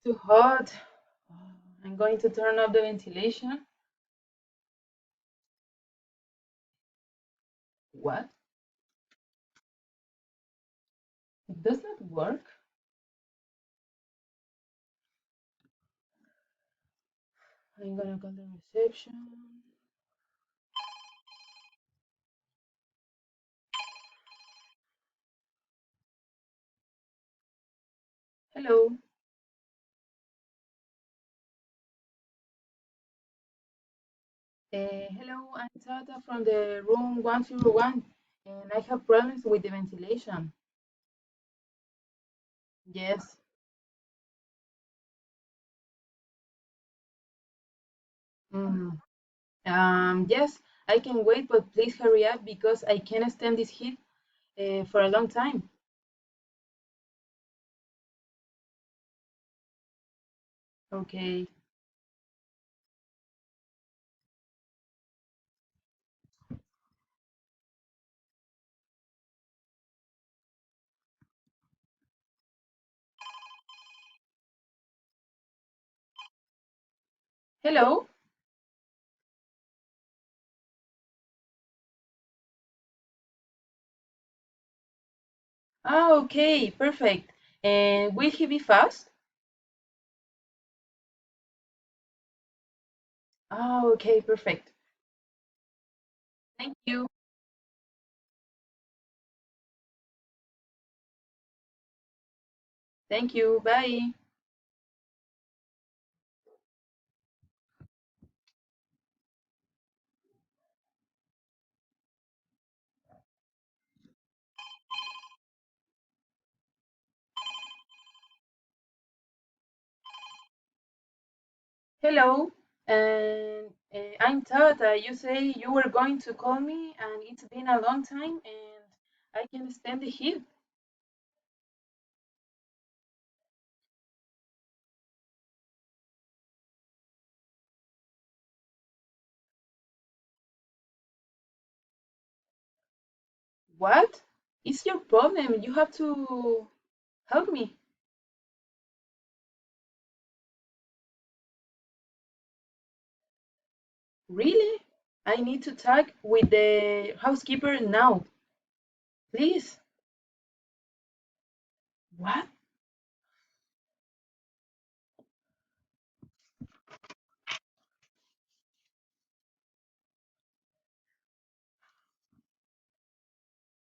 Too hot. I'm going to turn off the ventilation. What? It does not work? I'm gonna call the reception. Hello. Hello, I'm Tata from the room 101, and I have problems with the ventilation. Yes. Mm. Yes, I can wait, but please hurry up because I can't stand this heat for a long time. Okay. Hello. Ah, okay, perfect. And will he be fast? Ah, okay, perfect. Thank you. Thank you. Bye. Hello. And I'm Tata. You say you were going to call me, and it's been a long time, and I can stand the heat. What is your problem? You have to help me. Really? I need to talk with the housekeeper now. Please. What?